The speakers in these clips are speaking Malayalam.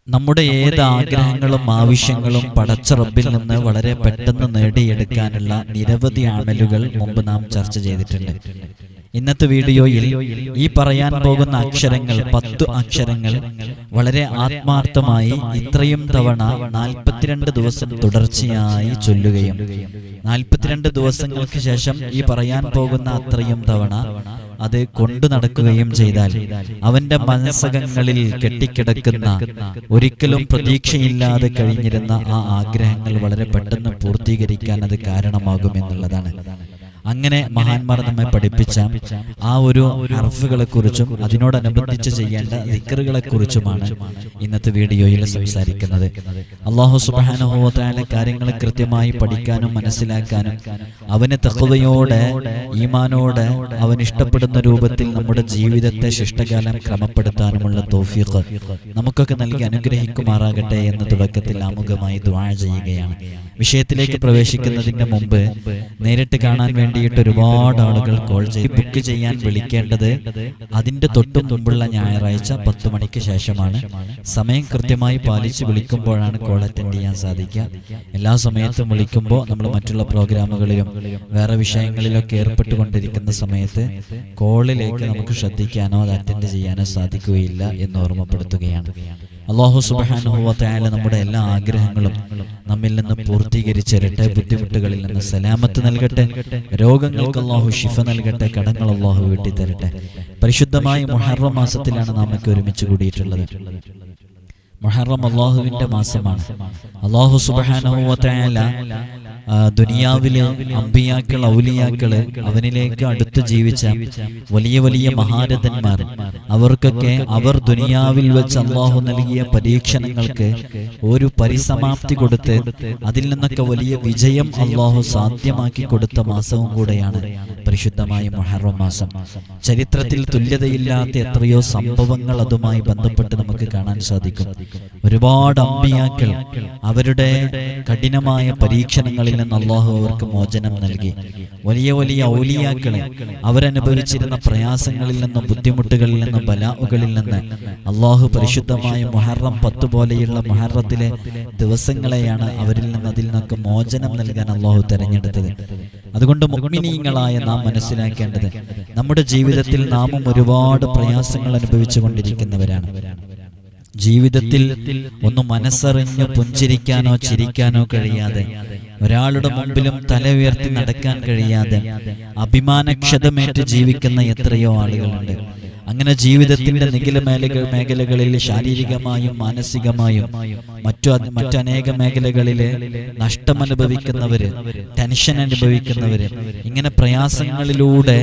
നമ്മുടെ ഏത് ആഗ്രഹങ്ങളും ആവശ്യങ്ങളും പടച്ച റബ്ബിൽ നിന്ന് വളരെ പെട്ടെന്ന് നേടിയെടുക്കാനുള്ള നിരവധി അമലുകൾ മുമ്പ് നാം ചർച്ച ചെയ്തിട്ടുണ്ട്. ഇന്നത്തെ വീഡിയോയിൽ ഈ പറയാൻ പോകുന്ന അക്ഷരങ്ങൾ 10 അക്ഷരങ്ങൾ വളരെ ആത്മാർത്ഥമായി ഇത്രയും തവണ 42 ദിവസം തുടർച്ചയായി ചൊല്ലുകയും 42 ദിവസങ്ങൾക്ക് ശേഷം ഈ പറയാൻ പോകുന്ന അത്രയും തവണ അത് കൊണ്ടു നടക്കുകയും ചെയ്താൽ അവന്റെ മനസ്സകങ്ങളിൽ കെട്ടിക്കിടക്കുന്ന ഒരിക്കലും പ്രതീക്ഷയില്ലാതെ കഴിഞ്ഞിരുന്ന ആ ആഗ്രഹങ്ങൾ വളരെ പെട്ടെന്ന് പൂർത്തീകരിക്കാൻ അത് കാരണമാകുമെന്നുള്ളതാണ്. അങ്ങനെ മഹാന്മാർ നമ്മെ പഠിപ്പിച്ച ആ ഒരു ഹർഫുകളെ കുറിച്ചും അതിനോടനുബന്ധിച്ച് ചെയ്യേണ്ട ദിക്റുകളെ കുറിച്ചുമാണ് ഇന്നത്തെ വീഡിയോയിൽ സംസാരിക്കുന്നത്. അല്ലാഹു സുബ്ഹാനഹു വ തആല കാര്യങ്ങൾ കൃത്യമായി പഠിക്കാനും മനസ്സിലാക്കാനും അവന് തഖ്വയോടെ ഈമാനോടെ അവൻ ഇഷ്ടപ്പെടുന്ന രൂപത്തിൽ നമ്മുടെ ജീവിതത്തെ ശിഷ്ടകാലം ക്രമപ്പെടുത്താനുമുള്ള തൗഫീഖ് നമുക്കൊക്കെ നൽകി അനുഗ്രഹിക്കുമാറാകട്ടെ എന്ന് തുടക്കത്തിൽ ആമുഖമായി ദുആ ചെയ്യുകയാണ്. വിഷയത്തിലേക്ക് പ്രവേശിക്കുന്നതിന് മുമ്പ് നേരിട്ട് കാണാൻ വേണ്ടിയിട്ട് ഒരുപാട് ആളുകൾ കോൾ ചെയ്ത് ബുക്ക് ചെയ്യാൻ വിളിക്കേണ്ടത് അതിന്റെ തൊട്ടു മുമ്പുള്ള ഞായറാഴ്ച 10 മണിക്ക് ശേഷമാണ്. സമയം കൃത്യമായി പാലിച്ച് വിളിക്കുമ്പോഴാണ് കോൾ അറ്റൻഡ് ചെയ്യാൻ സാധിക്കുക. എല്ലാ സമയത്തും വിളിക്കുമ്പോൾ നമ്മൾ മറ്റുള്ള പ്രോഗ്രാമുകളിലും വേറെ വിഷയങ്ങളിലൊക്കെ ഏർപ്പെട്ടുകൊണ്ടിരിക്കുന്ന സമയത്ത് കോളിലേക്ക് നമുക്ക് ശ്രദ്ധിക്കാനോ അത് അറ്റൻഡ് ചെയ്യാനോ സാധിക്കുകയില്ല എന്ന് ഓർമ്മപ്പെടുത്തുകയാണ്. അല്ലാഹു സുബ്ഹാനഹു വ തആല നമ്മുടെ എല്ലാ ആഗ്രഹങ്ങളും നമ്മിൽ നിന്ന് പൂർത്തീകരിച്ചിരട്ടെ. ബുദ്ധിമുട്ടുകളിൽ നിന്ന് സലാമത്ത് നൽകട്ടെ. രോഗങ്ങൾക്ക് അല്ലാഹു ശിഫ നൽകട്ടെ. കടങ്ങൾ അല്ലാഹു വീട്ടി തരട്ടെ. പരിശുദ്ധമായ മുഹറം മാസത്തിലാണ് നാം ഒക്കെ ഒരുമിച്ച് കൂടിയിട്ടുള്ളത്. മുഹറം അല്ലാഹുവിന്റെ മാസമാണ്. അല്ലാഹു സുബ്ഹാനഹു വ തആല ദുനിയാവിലെ അമ്പിയാക്കൾ ഔലിയാക്കള് അവനിലേക്ക് അടുത്ത് ജീവിച്ച വലിയ വലിയ മഹാരഥന്മാർ അവർക്കൊക്കെ അവർ ദുനിയാവിൽ വെച്ച് അല്ലാഹു നൽകിയ പരീക്ഷണങ്ങൾക്ക് ഒരു പരിസമാപ്തി കൊടുത്ത് അതിൽ നിന്നൊക്കെ വലിയ വിജയം അല്ലാഹു സാധ്യമാക്കി കൊടുത്ത മാസവും കൂടെയാണ് പരിശുദ്ധമായ മുഹറം മാസം. ചരിത്രത്തിൽ തുല്യതയില്ലാത്ത എത്രയോ സംഭവങ്ങൾ അതുമായി ബന്ധപ്പെട്ട് നമുക്ക് കാണാൻ സാധിക്കും. ഒരുപാട് അമ്പിയാക്കൾ അവരുടെ കഠിനമായ പരീക്ഷണങ്ങളിൽ നിന്ന് അല്ലാഹു അവർക്ക് മോചനം നൽകി. വലിയ വലിയ ഔലിയാക്കളെ അവരനുഭവിച്ചിരുന്ന പ്രയാസങ്ങളിൽ നിന്നും ബുദ്ധിമുട്ടുകളിൽ നിന്നും ബലാഉകളിൽ നിന്ന് അല്ലാഹു പരിശുദ്ധമായ മുഹറം 10 പോലെയുള്ള മുഹറത്തിലെ ദിവസങ്ങളെയാണ് അവരിൽ നിന്ന് അതിൽ നിന്നൊക്കെ മോചനം നൽകാൻ അല്ലാഹു തെരഞ്ഞെടുത്തത്. അതുകൊണ്ട് മുഅ്മിനീങ്ങളായ നാം മനസ്സിലാക്കേണ്ടത് നമ്മുടെ ജീവിതത്തിൽ നാമും ഒരുപാട് പ്രയാസങ്ങൾ അനുഭവിച്ചു കൊണ്ടിരിക്കുന്നവരാണ്. ജീവിതത്തിൽ ഒന്ന് മനസ്സറിഞ്ഞ് പുഞ്ചിരിക്കാനോ ചിരിക്കാനോ കഴിയാതെ, ഒരാളുടെ മുമ്പിലും തല ഉയർത്തി നടക്കാൻ കഴിയാതെ അഭിമാനക്ഷതമേറ്റ് ജീവിക്കുന്ന എത്രയോ ആളുകളുണ്ട്. അങ്ങനെ ജീവിതത്തിന്റെ നിഖില മേഖലകളിൽ ശാരീരികമായും മാനസികമായും മറ്റനേക മേഖലകളില് നഷ്ടമനുഭവിക്കുന്നവര്, ടെൻഷൻ അനുഭവിക്കുന്നവര്, ഇങ്ങനെ പ്രയാസങ്ങളിലൂടെ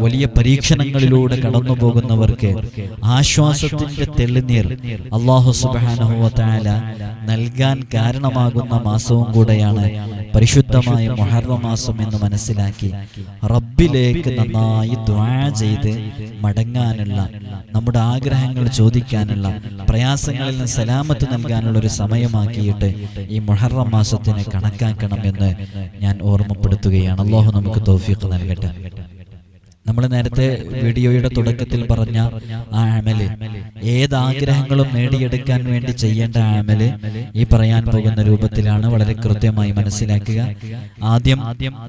വലിയ പരീക്ഷണങ്ങളിലൂടെ കടന്നു പോകുന്നവർക്ക് ആശ്വാസത്തിന്റെ തെളിനീർ അല്ലാഹു സുബ്ഹാനഹു വ തആല നൽകാൻ കാരണമാകുന്ന മാസവും കൂടെയാണ് പരിശുദ്ധമായ മുഹറം മാസം എന്ന് മനസ്സിലാക്കി റബ്ബിലേക്ക് നന്നായി ദുആ ചെയ്ത് മടങ്ങാനുള്ള, നമ്മുടെ ആഗ്രഹങ്ങൾ ചോദിക്കാനുള്ള, പ്രയാസങ്ങളിൽ നിന്ന് സലാമത്ത് നൽകാനുള്ള ഒരു സമയമാക്കിയിട്ട് ഈ മുഹറം മാസത്തിനെ കണക്കാക്കണമെന്ന് ഞാൻ ഓർമ്മപ്പെടുത്തുകയാണ്. അല്ലാഹു നമുക്ക് തൗഫീഖ് നൽകട്ടെ. നമ്മൾ നേരത്തെ വീഡിയോയുടെ തുടക്കത്തിൽ പറഞ്ഞ ആ അമല്, ഏതാഗ്രഹങ്ങളും നേടിയെടുക്കാൻ വേണ്ടി ചെയ്യേണ്ട അമല് ഈ പറയാൻ പോകുന്ന രൂപത്തിലാണ്. വളരെ കൃത്യമായി മനസ്സിലാക്കുക. ആദ്യം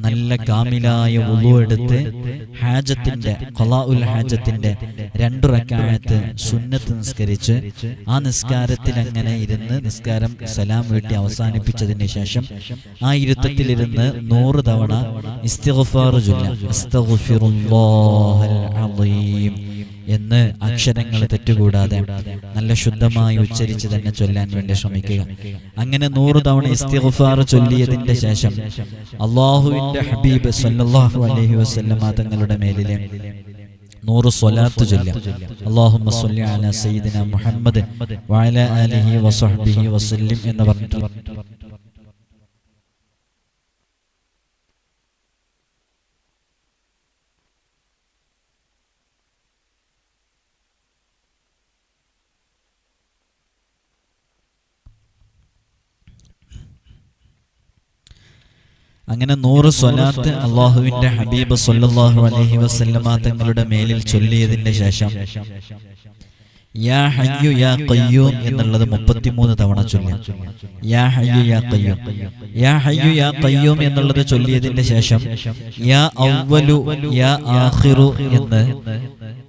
നല്ല കാമിലായ വുളു എടുത്ത് ഹാജത്തിന്റെ ഖളാഉൽ ഹാജത്തിന്റെ 2 റക്അത്ത് സുന്നത്ത് നിസ്കരിച്ച് ആ നിസ്കാരത്തിൽ അങ്ങനെ ഇരുന്ന് നിസ്കാരം സലാം വീട്ടി അവസാനിപ്പിച്ചതിന് ശേഷം ആ ഇരുത്തത്തിലിരുന്ന് 100 തവണ ഇസ്തിഗ്ഫാർ ചൊല്ലുക. അസ്തഗ്ഫിറുല്ലാഹ് എന്ന് അക്ഷരങ്ങൾ തെറ്റുകൂടാതെ നല്ല ശുദ്ധമായി ഉച്ചരിച്ച് തന്നെ ചൊല്ലാൻ വേണ്ടി ശ്രമിക്കുക. അങ്ങനെ 100 തവണ ഇസ്തിഗ്ഫാർ ചൊല്ലിയതിന്റെ ശേഷം അല്ലാഹുവിന്റെ ഹബീബ് സല്ലല്ലാഹു അലൈഹി വസല്ലമ തങ്ങളുടെ മേലിലെ 100 സ്വലാത്ത് ചൊല്ലുക. അല്ലാഹുമ്മ സ്വല്ലി അലാ സയ്യിദിനാ മുഹമ്മദ് വഅലാ ആലിഹി വസഹ്ബിഹി വസല്ലം എന്ന് പറഞ്ഞിട്ട് അങ്ങനെ 100 സ്വലാത്ത് അല്ലാഹുവിന്റെ ഹബീബ് സല്ലല്ലാഹു അലൈഹി വസല്ലമ തങ്ങളുടെ മേലിൽ ചൊല്ലിയതിന്റെ ശേഷം യാ ഹയ്യു യാ ഖയ്യൂം എന്നുള്ളത് 33 തവണ ചൊല്ലാം. യാ ഹയ്യു യാ ഖയ്യൂം, യാ ഹയ്യു യാ ഖയ്യൂം എന്നുള്ളത് ചൊല്ലിയതിന്റെ ശേഷം യാ അവ്വലു യാ ആഖിറു എന്ന്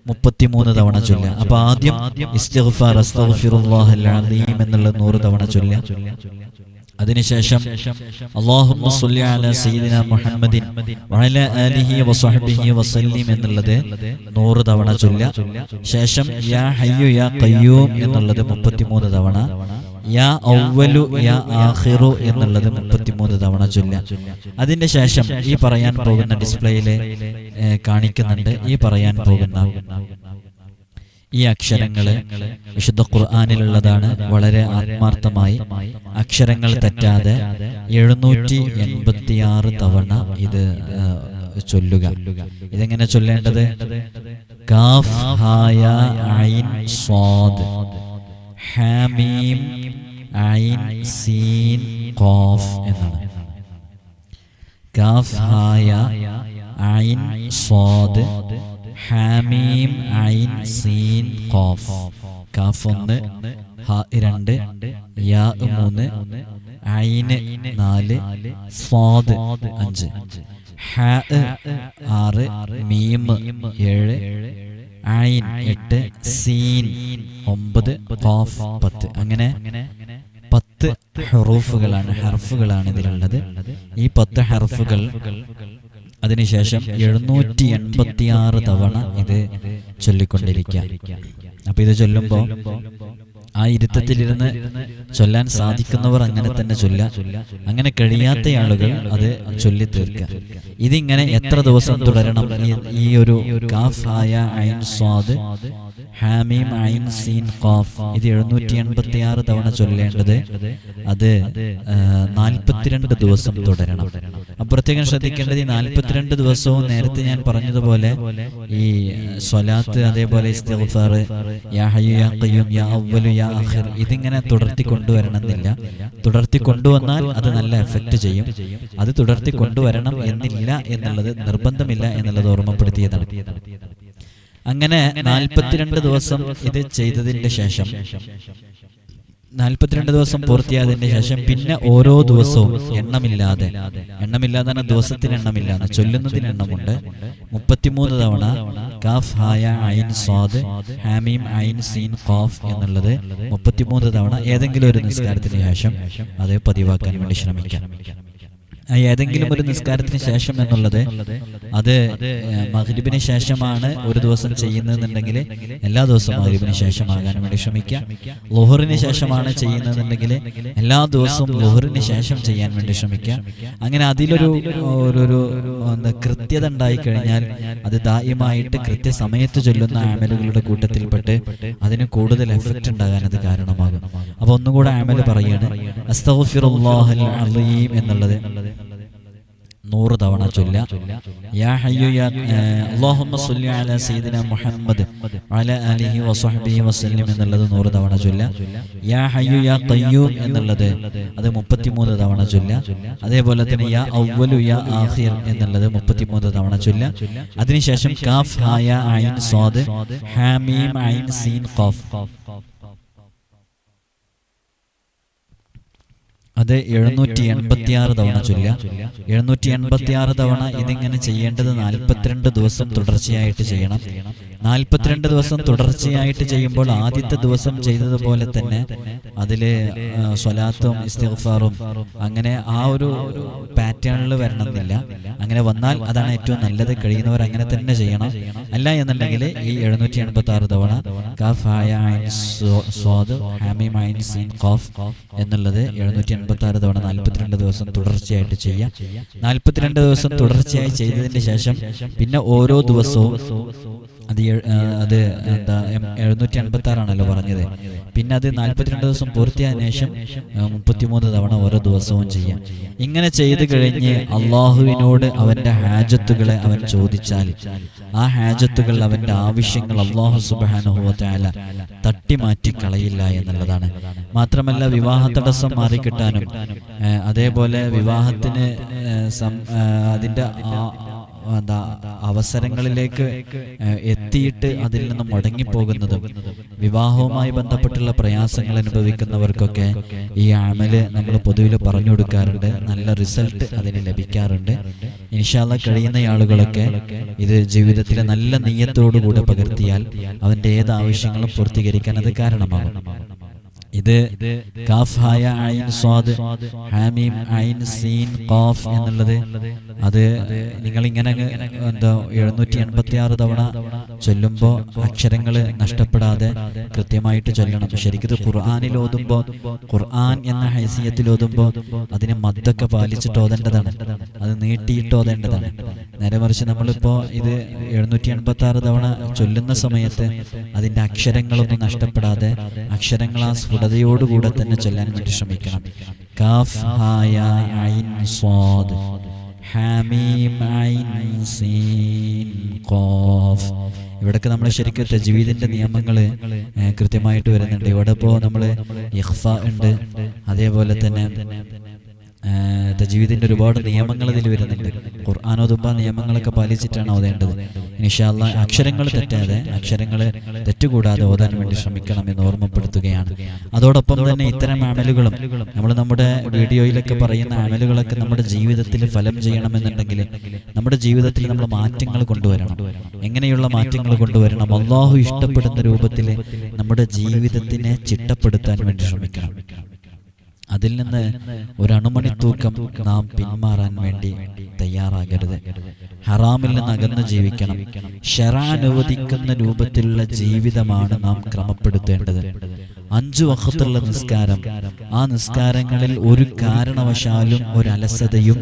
33 തവണ ചൊല്ലാം. അപ്പൊ ആദ്യം ഇസ്തിഗ്ഫാർ അസ്തഗ്ഫിറുല്ലാഹൽ അലീം എന്നുള്ളത് 100 തവണ ചൊല്ലാം. അതിനുശേഷം അല്ലാഹുമ്മ സ്വല്ലി അലാ സയ്യിദിനാ മുഹമ്മദിൻ വഅലാ ആലിഹി വസഹ്ബിഹി വസല്ലിം എന്നുള്ളത് 100 തവണ ചൊല്ലാം. ശേഷം യാ ഹയ്യു യാ ഖയ്യൂം എന്നുള്ളത് 33 തവണ, യാ അവ്വലു യാ ആഖിറു എന്നുള്ളത് 33 തവണ ചൊല്ലാം. അതിന്റെ ശേഷം ഈ പറയാൻ പോകുന്ന ഡിസ്പ്ലേയിൽ കാണിക്കുന്നുണ്ട്. ഈ പറയാൻ പോകുന്ന ഈ അക്ഷരങ്ങള് വിശുദ്ധ ഖുർആനിലുള്ളതാണ്. വളരെ ആത്മാർത്ഥമായി അക്ഷരങ്ങൾ തെറ്റാതെ 786 തവണ ഇത് ചൊല്ലുക. ഇതെങ്ങനെ ചൊല്ലേണ്ടത്? കാഫ് ഹായ ഐൻ സ്വാദ് ഹാമീം ഐൻ സീൻ ഖാഫ് എന്നാണ്. കാഫ് ഹായ ഐൻ സ്വാദ് ഹാമീം ഐൻ സീൻ ഖാഫ്. കാഫ് 1, ഹ 2, യാ 3, ഐൻ 4, സ്വാദ് 5, ഹ 6, മീം 7, ഐൻ 8, സീൻ 9, ഖാഫ് 10. അങ്ങനെ 10 ഹർഫുകളാണ് ഇതിലുള്ളത്. ഈ 10 ഹർഫുകൾ അതിനുശേഷം 786 തവണ ഇത് ചൊല്ലിക്കൊണ്ടിരിക്കുക. അപ്പൊ ഇത് ചൊല്ലുമ്പോൾ ആ ഇരുത്തത്തിലിരുന്ന് ചൊല്ലാൻ സാധിക്കുന്നവർ അങ്ങനെ തന്നെ ചൊല്ലാം. അങ്ങനെ കഴിയാത്ത ആളുകൾ അത് ചൊല്ലി തീർക്കുക. ഇതിങ്ങനെ എത്ര ദിവസം തുടരണം? ഈ ഒരു കാഫ് ഹായ ഐൻ സ്വാദ് ഹാമീം ഐൻ സീൻ ഖാഫ് ഇത് 786 തവണ ചൊല്ലേണ്ടത് അത് 42 ദിവസം തുടരണം. പ്രത്യേകം ശ്രദ്ധിക്കേണ്ടത് ഈ 42 ദിവസവും നേരത്തെ ഞാൻ പറഞ്ഞതുപോലെ ഈ സ്വലാത്ത്, അതേപോലെ ഇസ്തിഗ്ഫാർ, യാ ഹയ്യു യാ ഖയ്യൂം, യാ അവ്വലു യാ ആഖിർ ഇതിങ്ങനെ തുടർത്തി കൊണ്ടുവരണമെന്നില്ല. തുടർത്തി കൊണ്ടുവന്നാൽ അത് നല്ല എഫക്റ്റ് ചെയ്യും. അത് തുടർത്തി കൊണ്ടുവരണം എന്നില്ല എന്നുള്ളത്, നിർബന്ധമില്ല എന്നുള്ളത് ഓർമ്മപ്പെടുത്തിയതാണ്. അങ്ങനെ 42 ദിവസം ഇത് ചെയ്തതിന്റെ ശേഷം 42 ദിവസം പൂർത്തിയായതിന്റെ ശേഷം പിന്നെ ഓരോ ദിവസവും എണ്ണമില്ലാതെ ദിവസത്തിന് എണ്ണമില്ലാതെ ചൊല്ലുന്നതിന് എണ്ണമുണ്ട്. 33 തവണ കാഫ് ഹായ ഐൻ സ്വാദ് ഹാമീം ഐൻ സീൻ ഖാഫ് എന്നുള്ളത് 33 തവണ ഏതെങ്കിലും ഒരു നിസ്കാരത്തിന് ശേഷം അത് പതിവാക്കാൻ വേണ്ടി ശ്രമിക്കാം. ഏതെങ്കിലും ഒരു നിസ്കാരത്തിന് ശേഷം എന്നുള്ളത് അത് മഗ്രിബിന് ശേഷമാണ് ഒരു ദിവസം ചെയ്യുന്നതെന്നുണ്ടെങ്കിൽ എല്ലാ ദിവസവും മഗ്രിബിന് ശേഷമാകാൻ വേണ്ടി ശ്രമിക്കുക. ളുഹറിന് ശേഷമാണ് ചെയ്യുന്നതെന്നുണ്ടെങ്കിൽ എല്ലാ ദിവസവും ളുഹറിന് ശേഷം ചെയ്യാൻ വേണ്ടി ശ്രമിക്കുക. അങ്ങനെ അതിലൊരു കൃത്യത ഉണ്ടായിക്കഴിഞ്ഞാൽ അത് ദായിമായിട്ട് കൃത്യസമയത്ത് ചൊല്ലുന്ന അമലുകളുടെ കൂട്ടത്തിൽപ്പെട്ട് അതിന് കൂടുതൽ എഫക്റ്റ് ഉണ്ടാകാൻ അത് കാരണമാകും. അപ്പൊ ഒന്നുകൂടെ അമൽ പറയാണ്. അസ്തഗ്ഫിറുല്ലാഹൽ അലീം എന്നുള്ളത് 100 തവണ ചൊല്ലുക. യാ ഹയ്യു യാ അല്ലാഹുമ്മ സ്വല്ലി അലാ സയ്യിദിനാ മുഹമ്മദ് വഅലാ ആലിഹി വസഹ്ബിഹി വസല്ലം എന്നുള്ളത് 100 തവണ ചൊല്ലുക. യാ ഹയ്യു യാ ഖയ്യൂം എന്നുള്ളത് അത് 33 തവണ ചൊല്ലുക. അതേപോലെ തന്നെ യാ അവ്വലു യാ ആഖിർ എന്നുള്ളത് 33 തവണ ചൊല്ലുക. അതിനുശേഷം കാഫ് ഹായ ഐൻ സ്വാദ് ഹാമീം ഐൻ സീൻ ഖാഫ് അത് 786 തവണ ചൊല്ലുക. 786 തവണ ഇതിങ്ങനെ ചെയ്യേണ്ടത് 42 ദിവസം തുടർച്ചയായിട്ട് ചെയ്യണം. 42 ദിവസം തുടർച്ചയായിട്ട് ചെയ്യുമ്പോൾ ആദ്യത്തെ ദിവസം ചെയ്തതുപോലെ തന്നെ അതില് സ്വലാത്തും ഇസ്തിഗ്ഫാറും അങ്ങനെ ആ ഒരു പാറ്റേണിൽ വരണമെന്നില്ല. അങ്ങനെ വന്നാൽ അതാണ് ഏറ്റവും നല്ലത്. കഴിയുന്നവർ അങ്ങനെ തന്നെ ചെയ്യണം. അല്ല എന്നുണ്ടെങ്കിൽ ഈ 786 തവണ കാഫ് ഹായ ഐൻ സ്വാദ് ഹാമീം ഐൻ സീൻ ഖാഫ് എന്നുള്ളത് 786 തവണ 42 ദിവസം തുടർച്ചയായിട്ട് ചെയ്യാം. 42 ദിവസം തുടർച്ചയായി ചെയ്തതിന്റെ ശേഷം പിന്നെ ഓരോ ദിവസവും അത് 786 ആണല്ലോ പറഞ്ഞത്. പിന്നെ അത് 42 ദിവസം പൂർത്തിയായതിനു ശേഷം 33 തവണ ഓരോ ദിവസവും ചെയ്യാം. ഇങ്ങനെ ചെയ്തു കഴിഞ്ഞ് അള്ളാഹുവിനോട് അവന്റെ ഹാജത്തുകളെ അവൻ ചോദിച്ചാൽ ആ ഹാജത്തുകൾ, അവന്റെ ആവശ്യങ്ങൾ അള്ളാഹു സുബ്ഹാനഹു വ തആല തട്ടിമാറ്റി കളയില്ല എന്നുള്ളതാണ്. മാത്രമല്ല വിവാഹ തടസ്സം മാറിക്കിട്ടാനും അതേപോലെ വിവാഹത്തിന് അതിന്റെ അവസരങ്ങളിലേക്ക് എത്തിയിട്ട് അതിൽ നിന്ന് മുടങ്ങിപ്പോകുന്നതും വിവാഹവുമായി ബന്ധപ്പെട്ടുള്ള പ്രയാസങ്ങൾ അനുഭവിക്കുന്നവർക്കൊക്കെ ഈ അമല് നമ്മൾ പൊതുവിൽ പറഞ്ഞു കൊടുക്കാറുണ്ട്. നല്ല റിസൾട്ട് അതിന് ലഭിക്കാറുണ്ട്. ഇൻഷാ അല്ലാഹ് കഴിയുന്ന ആളുകളൊക്കെ ഇത് ജീവിതത്തിലെ നല്ല നിയ്യത്തോടുകൂടെ പകർത്തിയാൽ അവൻ്റെ ഏത് ആവശ്യങ്ങളും പൂർത്തീകരിക്കാൻ അത് കാരണമാകും. ഇത് കാഫ് ഹായ ഐൻ സ്വാദ് ഹാമീം ഐൻ സീൻ ഖാഫ് എന്നുള്ളത് അത് നിങ്ങളിങ്ങനെ 786 തവണ ചൊല്ലുമ്പോൾ അക്ഷരങ്ങൾ നഷ്ടപ്പെടാതെ കൃത്യമായിട്ട് ചൊല്ലണം. ശരിക്കും ഖുർആനിൽ ഓതുമ്പോൾ, ഖുർആൻ എന്ന ഹൈസിയത്തിൽ ഓതുമ്പോൾ അതിന് മദ്ദൊക്കെ പാലിച്ചിട്ട് ഓതേണ്ടതാണ്, അത് നീട്ടിയിട്ട് ഓതേണ്ടതാണ്. നേരെ മറിച്ച് നമ്മളിപ്പോൾ ഇത് 786 തവണ ചൊല്ലുന്ന സമയത്ത് അതിൻ്റെ അക്ഷരങ്ങളൊന്നും നഷ്ടപ്പെടാതെ അക്ഷരങ്ങൾ ആ സ്ഫുടതയോടുകൂടെ തന്നെ ചൊല്ലാൻ വേണ്ടി ശ്രമിക്കണം. കാഫ് ഹായ ഐൻ സ്വാദ് ഹാമീം ഐൻ സീൻ ഖാഫ്. ഇവിടൊക്കെ നമ്മൾ ശരിക്കും തജ്വീദിന്റെ നിയമങ്ങൾ കൃത്യമായിട്ട് വരുന്നുണ്ട്. ഇവിടെ ഇപ്പോൾ നമ്മൾ ഇഖ്ഫ ഉണ്ട്, അതേപോലെ തന്നെ തജ്വീദിന്റെ ഒരുപാട് നിയമങ്ങൾ ഇതിൽ വരുന്നുണ്ട്. ഖുർആൻ ഓതുമ്പോൾ നിയമങ്ങളൊക്കെ പാലിച്ചിട്ടാണ് ഓതേണ്ടത്. ഇൻഷാ അല്ലാഹ് അക്ഷരങ്ങൾ തെറ്റാതെ, അക്ഷരങ്ങൾ തെറ്റുകൂടാതെ ഓതാൻ വേണ്ടി ശ്രമിക്കണം എന്ന് ഓർമ്മപ്പെടുത്തുകയാണ്. അതോടൊപ്പം തന്നെ ഇത്തരം അമലുകളും നമ്മൾ നമ്മുടെ വീഡിയോയിലൊക്കെ പറയുന്ന അമലുകളൊക്കെ നമ്മുടെ ജീവിതത്തിൽ ഫലം ചെയ്യണമെന്നുണ്ടെങ്കിൽ നമ്മുടെ ജീവിതത്തിൽ നമ്മൾ മാറ്റങ്ങൾ കൊണ്ടുവരണം. എങ്ങനെയുള്ള മാറ്റങ്ങൾ കൊണ്ടുവരണം? അല്ലാഹു ഇഷ്ടപ്പെടുന്ന രൂപത്തിൽ നമ്മുടെ ജീവിതത്തിനെ ചിട്ടപ്പെടുത്താൻ വേണ്ടി ശ്രമിക്കണം. അതിൽ നിന്ന് ഒരണുമണി തൂക്കം നാം പിന്മാറാൻ വേണ്ടി തയ്യാറാകരുത്. ഹറാമിൽ നിന്ന് അകന്ന് ജീവിക്കണം. ശറഅ അനുവദിക്കുന്ന രൂപത്തിലുള്ള ജീവിതമാണ് നാം ക്രമപ്പെടുത്തേണ്ടത്. 5 വഖത്തുള്ള നിസ്കാരം, ആ നിസ്കാരങ്ങളിൽ ഒരു കാരണവശാലും ഒരലസതയും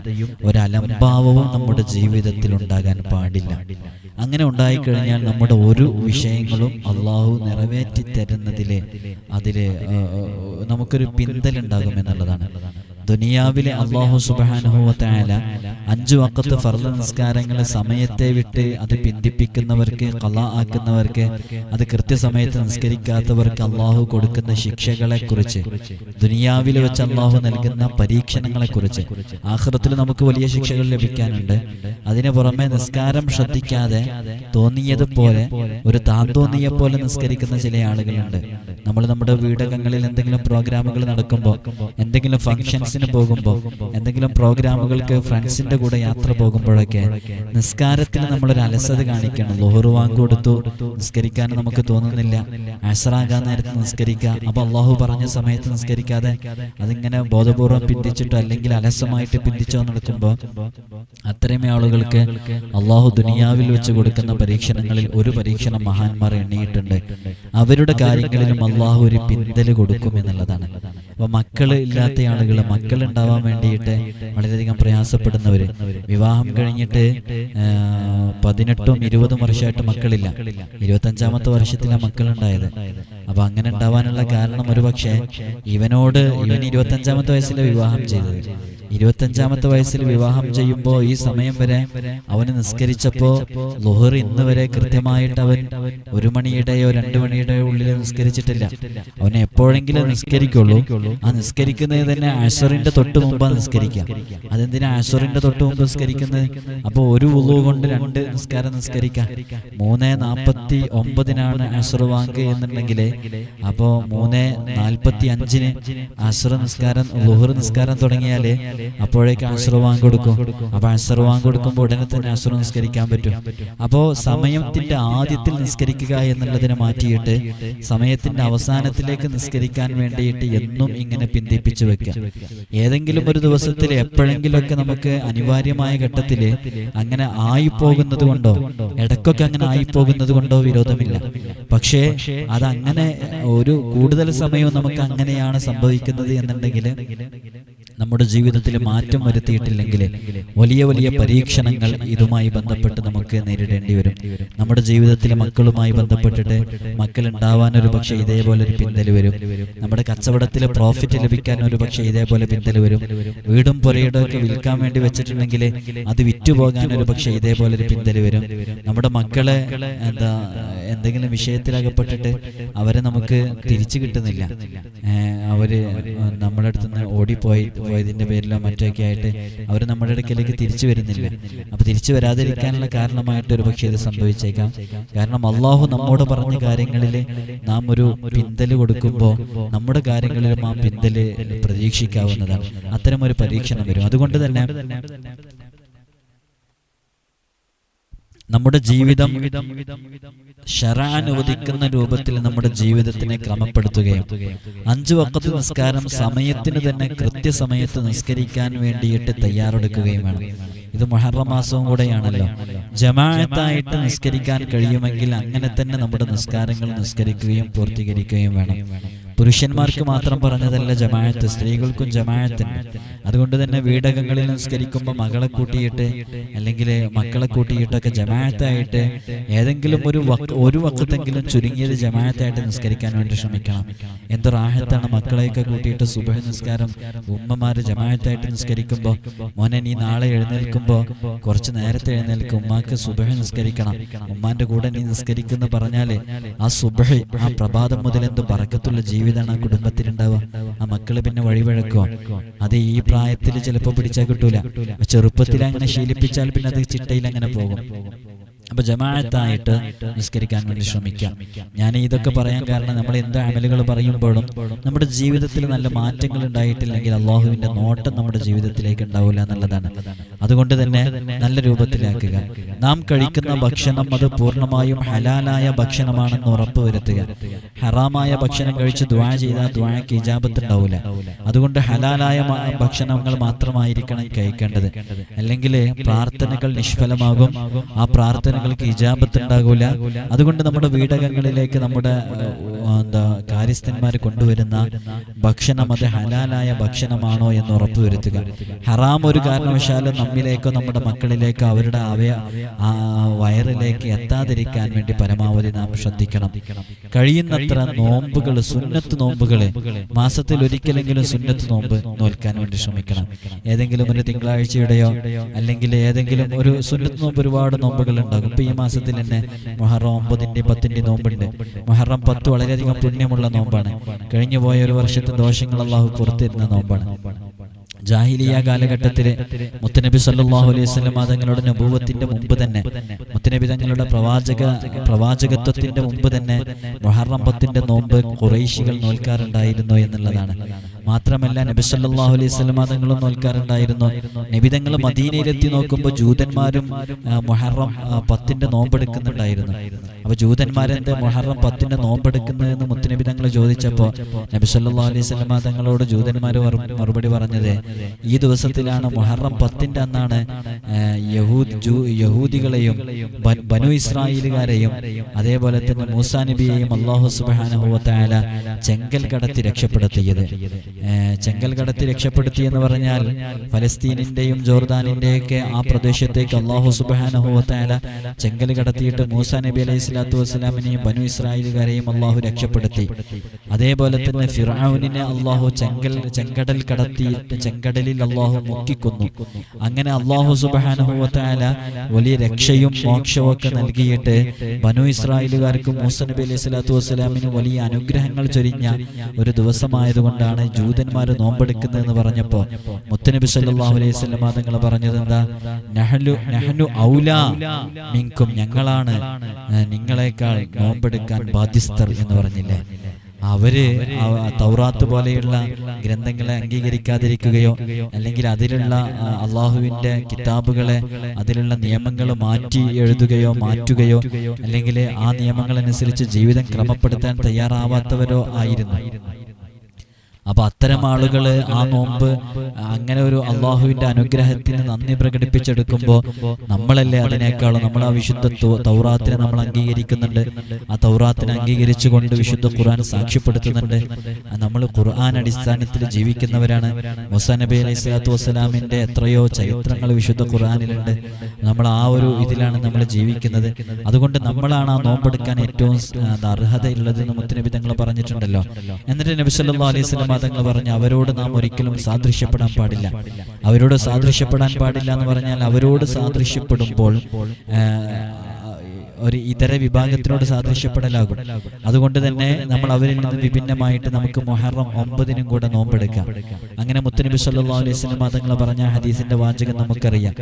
ഒരലംഭാവവും നമ്മുടെ ജീവിതത്തിൽ ഉണ്ടാകാൻ പാടില്ല. അങ്ങനെ ഉണ്ടായിക്കഴിഞ്ഞാൽ നമ്മുടെ ഒരു വിഷയങ്ങളും അള്ളാഹു നിറവേറ്റി തരുന്നതിലെ നമുക്കൊരു പിന്തലുണ്ടാകും എന്നുള്ളതാണ്. ദുനിയാവിലെ അല്ലാഹു സുബ്ഹാനഹു വ തആല 5 വഖത്ത് ഫർള് നിസ്കാരങ്ങളെ സമയത്തെ വിട്ട് അത് പിന്തിപ്പിക്കുന്നവർക്ക്, ഖളാ ആക്കുന്നവർക്ക്, അത് കൃത്യസമയത്ത് നിസ്കരിക്കാത്തവർക്ക് അല്ലാഹു കൊടുക്കുന്ന ശിക്ഷകളെ കുറിച്ച്, ദുനിയാവിൽ വെച്ച് അല്ലാഹു നൽകുന്ന പരീക്ഷണങ്ങളെ കുറിച്ച്, ആഖിറത്തിൽ നമുക്ക് വലിയ ശിക്ഷകൾ ലഭിക്കാനുണ്ട്. അതിനു പുറമെ നിസ്കാരം ശ്രദ്ധിക്കാതെ തോന്നിയതുപോലെ ഒരു താന്തോന്നിയെ പോലെ നിസ്കരിക്കുന്ന ചില ആളുകളുണ്ട്. നമ്മൾ നമ്മുടെ വീടകങ്ങളിൽ എന്തെങ്കിലും പ്രോഗ്രാമുകൾ നടക്കുമ്പോൾ, എന്തെങ്കിലും ഫംഗ്ഷൻസിന് പോകുമ്പോൾ, എന്തെങ്കിലും പ്രോഗ്രാമുകൾക്ക് ഫ്രണ്ട്സിന്റെ കൂടെ യാത്ര പോകുമ്പോഴൊക്കെ നിസ്കാരത്തിൽ നമ്മളൊരു അലസത കാണിക്കണം. ളുഹർ വാങ്ക് കൊടുത്തു, നിസ്കരിക്കാൻ നമുക്ക് തോന്നുന്നില്ല. അസ്റാകാൻ നേരത്ത് നിസ്കരിക്കുക, അപ്പൊ അള്ളാഹു പറഞ്ഞ സമയത്ത് നിസ്കരിക്കാതെ അതിങ്ങനെ ബോധപൂർവം പിന്തിച്ചിട്ടോ അല്ലെങ്കിൽ അലസമായിട്ട് പിന്തിച്ചോ നടക്കുമ്പോൾ അത്രയും ആളുകൾക്ക് അള്ളാഹു ദുനിയാവിൽ വെച്ച് കൊടുക്കുന്ന പരീക്ഷണങ്ങളിൽ ഒരു പരീക്ഷണം മഹാന്മാർ എണ്ണിയിട്ടുണ്ട്. അവരുടെ കാര്യങ്ങളിലും അള്ളാഹു ഒരു പിന്തല് കൊടുക്കും എന്നുള്ളതാണ്. അപ്പൊ മക്കൾ ഇല്ലാത്ത ആളുകൾ, മക്കൾ ഉണ്ടാവാൻ വേണ്ടിയിട്ട് വളരെയധികം പ്രയാസപ്പെടുന്നവര്, വിവാഹം കഴിഞ്ഞിട്ട് 18ഉം 20ഉം വർഷമായിട്ട് മക്കളില്ല, 25ാമത്തെ വർഷത്തിലാണ് മക്കളുണ്ടായത്. അപ്പൊ അങ്ങനെ ഉണ്ടാവാനുള്ള കാരണം ഒരു പക്ഷേ ഇവൻ 25ാമത്തെ വയസ്സിലെ വിവാഹം ചെയ്തത്. 25ാമത്തെ വയസ്സിൽ വിവാഹം ചെയ്യുമ്പോൾ ഈ സമയം വരെ അവന് നിസ്കരിച്ചപ്പോ ളുഹർ ഇന്ന് വരെ കൃത്യമായിട്ട് അവൻ 1 മണിയുടെയോ 2 മണിയുടെയോ ഉള്ളിൽ നിസ്കരിച്ചിട്ടില്ല. അവനെ എപ്പോഴെങ്കിലും നിസ്കരിക്കുള്ളൂ. ആ നിസ്കരിക്കുന്നത് തന്നെ അസ്റിന്റെ തൊട്ട് മുമ്പാണ് നിസ്കരിക്കുക. അതെന്തിനാ അസ്റിന്റെ തൊട്ട് മുമ്പ് നിസ്കരിക്കുന്നത്? അപ്പൊ ഒരു വുളു കൊണ്ട് 2 നിസ്കാരം നിസ്കരിക്കാം. 3:49 അസ്ർ വാങ്ക് എന്നുണ്ടെങ്കിൽ അപ്പോ 3:45 അസ്ർ നിസ്കാരം, ളുഹർ നിസ്കാരം തുടങ്ങിയാല് അപ്പോഴേക്ക് അസ്ർ വാങ്ക് കൊടുക്കും. അപ്പൊ അസ്ർ വാങ്ക് കൊടുക്കുമ്പോൾ ഉടനെ തന്നെ അസ്ർ നിസ്കരിക്കാൻ പറ്റും. അപ്പോ സമയത്തിന്റെ ആദ്യത്തിൽ നിസ്കരിക്കുക എന്നുള്ളതിനെ മാറ്റിയിട്ട് സമയത്തിന്റെ അവസാനത്തിലേക്ക് നിസ്കരിക്കാൻ വേണ്ടിയിട്ട് എന്നും ഇങ്ങനെ പിന്തിപ്പിച്ചു വെക്കുക. ഏതെങ്കിലും ഒരു ദിവസത്തിൽ എപ്പോഴെങ്കിലുമൊക്കെ നമുക്ക് അനിവാര്യമായ ഘട്ടത്തിൽ അങ്ങനെ ആയിപ്പോകുന്നത് കൊണ്ടോ, ഇടയ്ക്കൊക്കെ അങ്ങനെ ആയിപ്പോകുന്നത് കൊണ്ടോ വിരോധമില്ല. പക്ഷേ അതങ്ങനെ ഒരു കൂടുതൽ സമയവും നമുക്ക് അങ്ങനെയാണ് സംഭവിക്കുന്നത് എന്നുണ്ടെങ്കിൽ നമ്മുടെ ജീവിതത്തിൽ മാറ്റം വരുത്തിയിട്ടില്ലെങ്കിൽ വലിയ വലിയ പരീക്ഷണങ്ങൾ ഇതുമായി ബന്ധപ്പെട്ട് നമുക്ക് നേരിടേണ്ടി വരും. നമ്മുടെ ജീവിതത്തിലെ മക്കളുമായി ബന്ധപ്പെട്ടിട്ട് മക്കൾ ഉണ്ടാവാൻ ഒരു പക്ഷേ ഇതേപോലെ ഒരു പിന്തൽ വരും. നമ്മുടെ കച്ചവടത്തിലെ പ്രോഫിറ്റ് ലഭിക്കാൻ ഒരു പക്ഷേ ഇതേപോലെ പിന്തൽ വരും. വീടും പുരയുടെ ഒക്കെ വിൽക്കാൻ വേണ്ടി വെച്ചിട്ടുണ്ടെങ്കിൽ അത് വിറ്റുപോകാൻ ഒരു പക്ഷേ ഇതേപോലെ ഒരു പിന്തൽ വരും. നമ്മുടെ മക്കളെ എന്തെങ്കിലും വിഷയത്തിലകപ്പെട്ടിട്ട് അവരെ നമുക്ക് തിരിച്ചു കിട്ടുന്നില്ല, അവര് നമ്മുടെ അടുത്ത് നിന്ന് ഓടിപ്പോയതിന്റെ പേരിലോ മറ്റൊക്കെ ആയിട്ട് അവർ നമ്മുടെ അടുക്കലേക്ക് തിരിച്ചു വരുന്നില്ല. അപ്പൊ തിരിച്ചു വരാതിരിക്കാനുള്ള കാരണമായിട്ട് ഒരു പക്ഷേ ഇത് സംഭവിച്ചേക്കാം. കാരണം അള്ളാഹു നമ്മോട് പറഞ്ഞ കാര്യങ്ങളിൽ നാം ഒരു പിന്തല് കൊടുക്കുമ്പോൾ നമ്മുടെ കാര്യങ്ങളിലും ആ പിന്തല് പ്രതീക്ഷിക്കാവുന്നതാണ്. അത്തരം ഒരു പരീക്ഷണം വരും. അതുകൊണ്ട് തന്നെ നമ്മുടെ ജീവിതം ശറഅ അനുവദിക്കുന്ന രൂപത്തിൽ നമ്മുടെ ജീവിതത്തിനെ ക്രമപ്പെടുത്തുകയും 5 വഖത്ത് നിസ്കാരം സമയത്തിന് തന്നെ കൃത്യസമയത്ത് നിസ്കരിക്കാൻ വേണ്ടിയിട്ട് തയ്യാറെടുക്കുകയും വേണം. ഇത് മുഹറം മാസവും കൂടെയാണല്ലോ. ജമാഅത്തായിട്ട് നിസ്കരിക്കാൻ കഴിയുമെങ്കിൽ അങ്ങനെ തന്നെ നമ്മുടെ നിസ്കാരങ്ങൾ നിസ്കരിക്കുകയും പൂർത്തീകരിക്കുകയും വേണം. പുരുഷന്മാർക്ക് മാത്രം പറഞ്ഞതല്ല ജമാഅത്ത്, സ്ത്രീകൾക്കും ജമാഅത്തുണ്ട്. അതുകൊണ്ട് തന്നെ വീടകങ്ങളിൽ നിസ്കരിക്കുമ്പോൾ മകളെ കൂട്ടിയിട്ട് അല്ലെങ്കിൽ മക്കളെ കൂട്ടിയിട്ടൊക്കെ ജമാഅത്തായിട്ട് ഏതെങ്കിലും ഒരു വഖത്തെങ്കിലും ചുരുങ്ങിയത് ജമാഅത്തായിട്ട് നിസ്കരിക്കാൻ വേണ്ടി ശ്രമിക്കണം. എന്ത് റാഹത്താണ് മക്കളെയൊക്കെ കൂട്ടിയിട്ട് സുബഹ് നിസ്കാരം ഉമ്മമാര് ജമാഅത്തായിട്ട് നിസ്കരിക്കുമ്പോൾ, മോനെ നീ നാളെ എഴുന്നേൽക്കുമ്പോൾ കുറച്ച് നേരത്തെ എഴുന്നേൽക്കും, ഉമ്മാക്ക് സുബഹ് നിസ്കരിക്കണം, ഉമ്മാന്റെ കൂടെ നീ നിസ്കരിക്കുന്ന പറഞ്ഞാല് ആ സുബഹ് ആ പ്രഭാതം മുതൽ എന്ത് ബറക്കത്തുള്ള ജീവിതമാണ് ആ കുടുംബത്തിലുണ്ടാവുക. ആ മക്കള് പിന്നെ വഴിവഴക്കോ. അത് ഈ പ്രായത്തിൽ ചിലപ്പോൾ പിടിച്ചാൽ കിട്ടൂല. ചെറുപ്പത്തിൽ അങ്ങനെ ശീലിപ്പിച്ചാൽ പിന്നെ അത് ചിട്ടയിൽ അങ്ങനെ പോകും. അപ്പൊ ജമാഅത്തായിട്ട് നിസ്കരിക്കാൻ വേണ്ടി ശ്രമിക്കാം. ഞാൻ ഇതൊക്കെ പറയാൻ കാരണം നമ്മൾ എന്ത് അമലുകൾ പറയുമ്പോഴും നമ്മുടെ ജീവിതത്തിൽ നല്ല മാറ്റങ്ങൾ ഉണ്ടായിട്ടില്ലെങ്കിൽ അള്ളാഹുവിന്റെ നോട്ടം നമ്മുടെ ജീവിതത്തിലേക്ക് ഉണ്ടാവില്ല എന്നുള്ളതാണ്. അതുകൊണ്ട് തന്നെ നല്ല രൂപത്തിലാക്കുക. നാം കഴിക്കുന്ന ഭക്ഷണം അത് പൂർണ്ണമായും ഹലാലായ ഭക്ഷണമാണെന്ന് ഉറപ്പുവരുത്തുക. ഹറാമായ ഭക്ഷണം കഴിച്ച് ദുആ ചെയ്താൽ ദുആക്ക് ഇജാബത്ത് ഉണ്ടാവില്ല. അതുകൊണ്ട് ഹലാലായ ഭക്ഷണങ്ങൾ മാത്രമായിരിക്കണം കഴിക്കേണ്ടത്. അല്ലെങ്കിൽ പ്രാർത്ഥനകൾ നിഷ്ഫലമാകും. ആ പ്രാർത്ഥനകൾക്ക് ഇജാബത്ത് ഉണ്ടാകൂല. അതുകൊണ്ട് നമ്മുടെ വീടകങ്ങളിലേക്ക് നമ്മുടെ കാര്യസ്ഥന്മാർ കൊണ്ടുവരുന്ന ഭക്ഷണം അത് ഹലാലായ ഭക്ഷണമാണോ എന്ന് ഉറപ്പുവരുത്തുക. ഹറാം ഒരു കാരണവശാലും നമ്മിലേക്കോ നമ്മുടെ മക്കളിലേക്കോ അവരുടെ വയറിലേക്ക് എത്താതിരിക്കാൻ വേണ്ടി പരമാവധി നാം ശ്രദ്ധിക്കണം. കഴിയുന്നത്ര നോമ്പുകൾ, സുന്നത്ത് നോമ്പുകൾ മാസത്തിൽ ഒരിക്കലെങ്കിലും സുന്നത്ത് നോമ്പ് നോൽക്കാൻ വേണ്ടി ശ്രമിക്കണം. ഏതെങ്കിലും ഒരു തിങ്കളാഴ്ചയുടെയോ അല്ലെങ്കിൽ ഏതെങ്കിലും ഒരു സുന്നത്ത് നോമ്പ്, ഒരുപാട് നോമ്പുകൾ ഉണ്ടാകും. ഇപ്പൊ ഈ മാസത്തിൽ തന്നെ മുഹറം 9-ന്റെ 10-ന്റെ നോമ്പുണ്ട്. മുഹറം 10 വളരെയധികം പുണ്യമുള്ള നോമ്പാണ്. കഴിഞ്ഞു പോയ ഒരു വർഷത്തെ ദോഷങ്ങൾ അള്ളാഹു പുറത്തിരുന്ന നോമ്പാണ്. ജാഹിലിയ കാലഘട്ടത്തില് മുത്തനബി സല്ലല്ലാഹു അലൈഹി വസല്ലം തങ്ങളുടെ നബുവത്തിന്റെ മുമ്പ് തന്നെ, മുത്തനബി തങ്ങളുടെ പ്രവാചകത്വത്തിന്റെ മുമ്പ് തന്നെ മുഹറം 10-ന്റെ നോമ്പ് ഖുറൈശികൾ നോൽക്കാറുണ്ടായിരുന്നു എന്നുള്ളതാണ്. മാത്രമല്ല നബി സല്ലല്ലാഹു അലൈഹി വസല്ലം തങ്ങളും നോൽക്കാറുണ്ടായിരുന്നു. നബി തങ്ങൾ മദീനയിലെത്തി നോക്കുമ്പോൾ ജൂതന്മാരും മുഹറം 10-ന്റെ നോമ്പെടുക്കുന്നുണ്ടായിരുന്നു. അപ്പൊ ജൂതന്മാരെന്ത് മുഹറം 10-ന്റെ നോമ്പെടുക്കുന്നതെന്ന് മുത്തനബി തങ്ങൾ ചോദിച്ചപ്പോൾ നബി സല്ലല്ലാഹു അലൈഹി വസല്ലം തങ്ങളോട് ജൂതന്മാർ മറുപടി പറഞ്ഞത്, ഈ ദിവസത്തിലാണ് മുഹറം 10-ന്റെ അന്നാണ് യഹൂദികളെയും ബനു ഇസ്രായേലുകാരെയും അതേപോലെ തന്നെ മൂസാ നബിയെയും അല്ലാഹു സുബ്ഹാനഹു വ തആല ചെങ്കൽ കടത്തി രക്ഷപ്പെടുത്തിയത്. ചെങ്കൽ കടത്തി രക്ഷപ്പെടുത്തി എന്ന് പറഞ്ഞാൽ ഫലസ്തീനിന്റെയും ജോർദാനിന്റെയൊക്കെ ആ പ്രദേശത്തേക്ക് അല്ലാഹു സുബ്ഹാനഹു വ തആല ചെങ്കൽ കടത്തിയിട്ട് മൂസാ നബി അലൈഹി സ്വലാത്തു വസ്സലാമിനെയും ബനു ഇസ്രായേലുകാരെയും അല്ലാഹു രക്ഷപ്പെടുത്തി. അതേപോലെ തന്നെ ഫിർഔനിനെ അല്ലാഹു ചെങ്കടൽ കടത്തി ചെങ്കടലിൽ അല്ലാഹു മുക്കിക്കൊന്നു. അങ്ങനെ അല്ലാഹു സുബ്ഹാനഹു വ തആല വലിയ രക്ഷയും മോക്ഷവും ഒക്കെ നൽകിയിട്ട് ബനു ഇസ്രായേലുകാർക്കും മൂസാ നബി അലൈഹി സ്വലാത്തു വസ്സലാമിന് വലിയ അനുഗ്രഹങ്ങൾ ചൊരിഞ്ഞ ഒരു ദിവസമായതുകൊണ്ടാണ് ജൂതന്മാർ നോമ്പെടുക്കുന്നതെന്ന് പറഞ്ഞപ്പോൾ മുത്തനബി സല്ലല്ലാഹു അലൈഹി വസല്ലം തങ്ങൾ പറഞ്ഞത് എന്താ? നഹ്നു ഔലാ മിൻകും, ഞങ്ങളാണ് നിങ്ങളെക്കാൾ നോമ്പെടുക്കാൻ ബാധ്യസ്ഥർ എന്ന് പറഞ്ഞില്ലേ? അവര് തൗറാത്ത് പോലെയുള്ള ഗ്രന്ഥങ്ങളെ അംഗീകരിക്കാതിരിക്കുകയോ അല്ലെങ്കിൽ അതിലുള്ള അള്ളാഹുവിന്റെ കിതാബുകളെ, അതിലുള്ള നിയമങ്ങൾ മാറ്റി എഴുതുകയോ മാറ്റുകയോ അല്ലെങ്കിൽ ആ നിയമങ്ങളനുസരിച്ച് ജീവിതം ക്രമപ്പെടുത്താൻ തയ്യാറാവാത്തവരോ ആയിരുന്നു. അപ്പൊ അത്തരം ആളുകൾ ആ നോമ്പ് അങ്ങനെ ഒരു അള്ളാഹുവിന്റെ അനുഗ്രഹത്തിന് നന്ദി പ്രകടിപ്പിച്ചെടുക്കുമ്പോൾ നമ്മളല്ലേ അതിനേക്കാളും നമ്മൾ ആ വിശുദ്ധ തൗറാത്തിനെ നമ്മൾ അംഗീകരിക്കുന്നുണ്ട്. ആ തൗറാത്തിനെ അംഗീകരിച്ചുകൊണ്ട് വിശുദ്ധ ഖുർആൻ സാക്ഷ്യപ്പെടുത്തുന്നുണ്ട്. നമ്മൾ ഖുർആൻ അടിസ്ഥാനത്തിൽ ജീവിക്കുന്നവരാണ്. മൂസാ നബി അലൈഹി സ്വലാത്തു വസ്സലാമിന്റെ എത്രയോ ചരിത്രങ്ങൾ വിശുദ്ധ ഖുർആനിലുണ്ട്. നമ്മൾ ആ ഒരു ഇതിലാണ് നമ്മൾ ജീവിക്കുന്നത്. അതുകൊണ്ട് നമ്മളാണ് ആ നോമ്പെടുക്കാൻ ഏറ്റവും അർഹതയുള്ളത് എന്ന് മുത്തുനബി തങ്ങൾ പറഞ്ഞിട്ടുണ്ടല്ലോ. എന്നിട്ട് നബി സല്ലല്ലാഹു അലൈഹി വസല്ലം തങ്ങൾ പറഞ്ഞു, അവരോട് നാം ഒരിക്കലും സാദൃശ്യപ്പെടാൻ പാടില്ല. അവരോട് സാദൃശ്യപ്പെടാൻ പാടില്ല എന്ന് പറഞ്ഞാൽ അവരോട് സാദൃശ്യപ്പെടുമ്പോൾ ഒരു ഇതര വിഭാഗത്തിനോട് സാദൃശ്യപ്പെടലാകും. അതുകൊണ്ട് തന്നെ നമ്മൾ അവരിൽ നിന്ന് വിഭിന്നമായിട്ട് നമുക്ക് മുഹറം 9 കൂടെ നോമ്പെടുക്കാം. അങ്ങനെ മുത്തുനബി സല്ലല്ലാഹു അലൈഹി വസല്ലം തങ്ങൾ പറഞ്ഞ ഹദീസിന്റെ വാചകം നമുക്കറിയാം.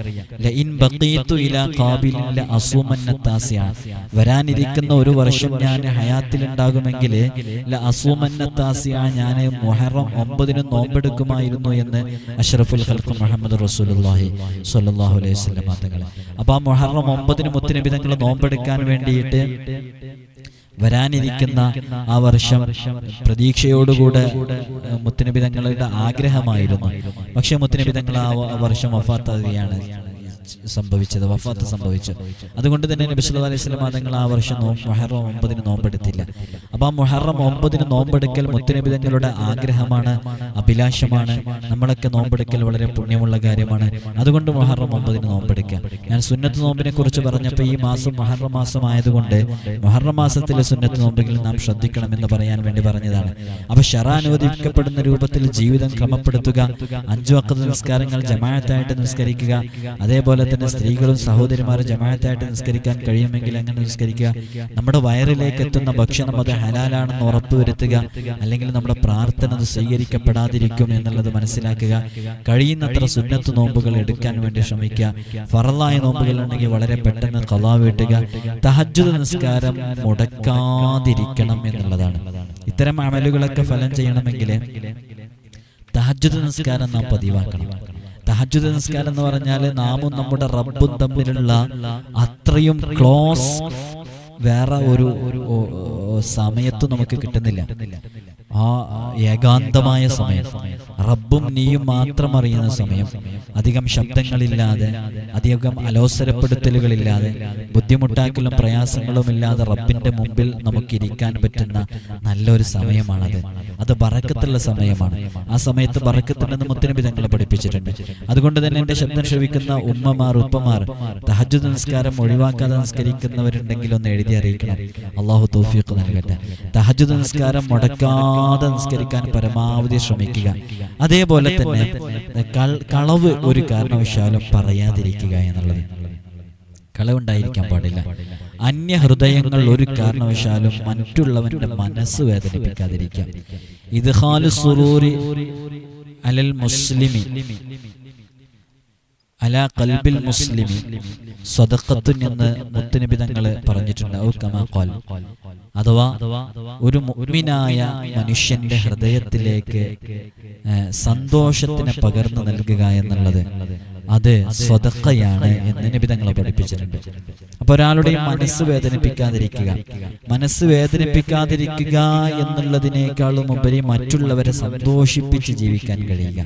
ലഇൻ ബഖീതു ഇലാ ഖാബിലിൻ ലഅസൂമന്ന താസിഅ, വരാനിരിക്കുന്ന ഒരു വർഷം ഞാൻ ഹയാത്തിലുണ്ടാകുമെങ്കിൽ ലഅസൂമന്ന താസിഅ, ഞാൻ മുഹറം 9 നോമ്പെടുക്കുമായിരുന്നു എന്ന് അഷ്റഫുൽ ഖൽഖ് മുഹമ്മദ് റസൂലുള്ളാഹി സ്വല്ലല്ലാഹു അലൈഹി വസല്ലം തങ്ങൾ. അപ്പോൾ ആ മുഹറം 9 മുത്തുനബി തങ്ങൾ നോമ്പെടുക്കാൻ വേണ്ടിയിട്ട് വരാനിരിക്കുന്ന ആ വർഷം പ്രതീക്ഷയോടുകൂടെ മുത്തുനബി തങ്ങളുടെ ആഗ്രഹമായിരുന്നു. പക്ഷെ മുത്തുനബി തങ്ങൾ ആ വർഷം വഫാത്താകുകയാണ് വഫാത്ത് സംഭവിച്ചു. അതുകൊണ്ട് തന്നെ നബി സല്ലല്ലാഹു അലൈഹി വസല്ലം തങ്ങൾ ആ വർഷം മുഹറം 9 നോമ്പെടുത്തില്ല. അപ്പോൾ ആ മുഹറം 9 നോമ്പെടുക്കൽ മുത്തുനബി തങ്ങളുടെ ആഗ്രഹമാണ്, അഭിലാഷമാണ്. നമ്മളൊക്കെ നോമ്പെടുക്കൽ വളരെ പുണ്യമുള്ള കാര്യമാണ്. അതുകൊണ്ട് മുഹറം 9 നോമ്പെടുക്കുക. ഞാൻ സുന്നത്ത് നോമ്പിനെ കുറിച്ച് പറഞ്ഞപ്പോൾ ഈ മാസം മുഹറം മാസമായതുകൊണ്ട് മുഹറം മാസത്തിലെ സുന്നത്ത് നോമ്പുകളിൽ നാം ശ്രദ്ധിക്കണമെന്ന് പറയാൻ വേണ്ടി പറഞ്ഞതാണ്. അപ്പോൾ ശറഅ അനുവദിക്കപ്പെടുന്ന രൂപത്തിൽ ജീവിതം ക്രമപ്പെടുത്തുക, 5 വഖ്ത് നിസ്കാരങ്ങൾ ജമാഅത്തായിട്ട് നിസ്കരിക്കുക, അതേപോലെ തന്നെ സ്ത്രീകളും സഹോദരിമാരും ജമാഅത്തായിട്ട് നിസ്കരിക്കാൻ കഴിയുമെങ്കിൽ അങ്ങനെ നിസ്കരിക്കുക. നമ്മുടെ വയറിലേക്ക് എത്തുന്ന ഭക്ഷണം അത് ഹലാലാണെന്ന് ഉറപ്പുവരുത്തുക, അല്ലെങ്കിൽ നമ്മുടെ പ്രാർത്ഥന അത് സ്വീകരിക്കപ്പെടാതിരിക്കും എന്നുള്ളത് മനസ്സിലാക്കുക. കഴിയുന്നത്ര സുന്നത്ത് നോമ്പുകൾ എടുക്കാൻ വേണ്ടി ശ്രമിക്കുക. ഫറളായ നോമ്പുകൾ ഉണ്ടെങ്കിൽ വളരെ പെട്ടെന്ന് ഖളാ വീട്ടുക. തഹജ്ജുദ് നിസ്കാരം മുടക്കാതിരിക്കണം എന്നുള്ളതാണ്. ഇത്തരം അമലുകളൊക്കെ ഫലം ചെയ്യണമെങ്കിൽ തഹജ്ജുദ് നിസ്കാരം നാം പതിവാക്കണം. തഹജ്ജുദ് നിസ്കാരം എന്ന് പറഞ്ഞാൽ നാമും നമ്മുടെ റബ്ബും തമ്മിലുള്ള അത്രയും ക്ലോസ് വേറെ ഒരു സമയത്തും നമുക്ക് കിട്ടുന്നില്ല. ആ ഏകാന്തമായ സമയം, റബ്ബും നീയും മാത്രം അറിയുന്ന സമയം, അധികം ശബ്ദങ്ങളില്ലാതെ, അധികം അലോസരപ്പെടുത്തലുകളില്ലാതെ, ബുദ്ധിമുട്ടാക്കലും പ്രയാസങ്ങളും ഇല്ലാതെ റബ്ബിന്റെ മുമ്പിൽ നമുക്കിരിക്കാൻ പറ്റുന്ന നല്ലൊരു സമയമാണത്. അത് ബറക്കത്തുള്ള സമയമാണ്. ആ സമയത്ത് ബറക്കത്തുണ്ടെന്ന് മുത്തുനബി തങ്ങളെ പഠിപ്പിച്ചിട്ടുണ്ട്. അതുകൊണ്ട് തന്നെ എന്റെ ശബ്ദം ശ്രവിക്കുന്ന ഉമ്മമാർ, ഉപ്പമാർ, തഹജ്ജുദ് നിസ്കാരം ഒഴിവാക്കാതെ നിസ്കരിക്കുന്നവരുണ്ടെങ്കിൽ ഒന്ന് എഴുതി അറിയിക്കണം. അള്ളാഹു തൗഫീഖ് നൽകട്ടെ. തഹജ്ജുദ് നിസ്കാരം മുടക്കാതെ നിസ്കരിക്കാൻ പരമാവധി ശ്രമിക്കുക. അതേപോലെ തന്നെ കളവ് ഒരു കാരണവശാലും പറയാതിരിക്കുക എന്നുള്ളത്. കളവുണ്ടായിരിക്കാൻ പാടില്ല. അന്യഹൃദയങ്ങൾ ഒരു കാരണവശാലും മറ്റുള്ളവന്റെ മനസ്സ് വേദനിപ്പിക്കാതിരിക്കാം. ഇദ്ഖാലു സുറൂരി അലൽ മുസ്ലിമി അലാ ഖൽബിൽ മുസ്ലിമി സദഖത്തുൻ എന്ന് മുത്തുനബി തങ്ങൾ പറഞ്ഞിട്ടുണ്ട്. ഔ കമാ ഖാൽ, അഥവാ ഒരു മുഅ്മിനായ മനുഷ്യന്റെ ഹൃദയത്തിലേക്ക് സന്തോഷത്തിനെ പകർന്നു നൽകുക എന്നുള്ളത് അത് സ്വതക്കയാണ് എന്ന് നബി തങ്ങളെ പഠിപ്പിച്ചിട്ടുണ്ട്. അപ്പൊ ഒരാളുടെയും മനസ്സ് വേദനിപ്പിക്കാതിരിക്കുക, മനസ്സ് വേദനിപ്പിക്കാതിരിക്കുക എന്നുള്ളതിനേക്കാളും ഉപരി മറ്റുള്ളവരെ സന്തോഷിപ്പിച്ച് ജീവിക്കാൻ കഴിയുക,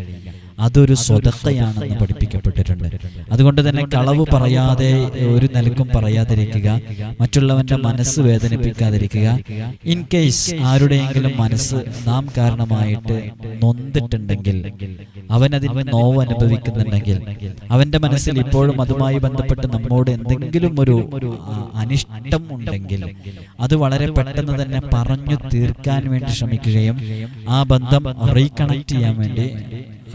അതൊരു സ്വതക്കയാണെന്ന് പഠിപ്പിക്കപ്പെട്ടിട്ടുണ്ട്. അതുകൊണ്ട് തന്നെ കളവ് പറയാതെ ഒരു നിലക്കും പറയാതിരിക്കുക, മറ്റുള്ളവന്റെ മനസ്സ് വേദനിപ്പിക്കാതിരിക്കുക. ഇൻ കേസ് ആരുടെയെങ്കിലും മനസ്സ് നാം കാരണമായിട്ട് നൊന്തിട്ടുണ്ടെങ്കിൽ, അവനതിന് നോവ് അനുഭവിക്കുന്നുണ്ടെങ്കിൽ, അവന്റെ മനസ്സിൽ ഇപ്പോഴും അതുമായി ബന്ധപ്പെട്ട് നമ്മോട് എന്തെങ്കിലും ഒരു അനിഷ്ടം ഉണ്ടെങ്കിൽ അത് വളരെ പെട്ടെന്ന് തന്നെ പറഞ്ഞു തീർക്കാൻ വേണ്ടി ശ്രമിക്കുകയും ആ ബന്ധം റീകണക്ട് ചെയ്യാൻ വേണ്ടി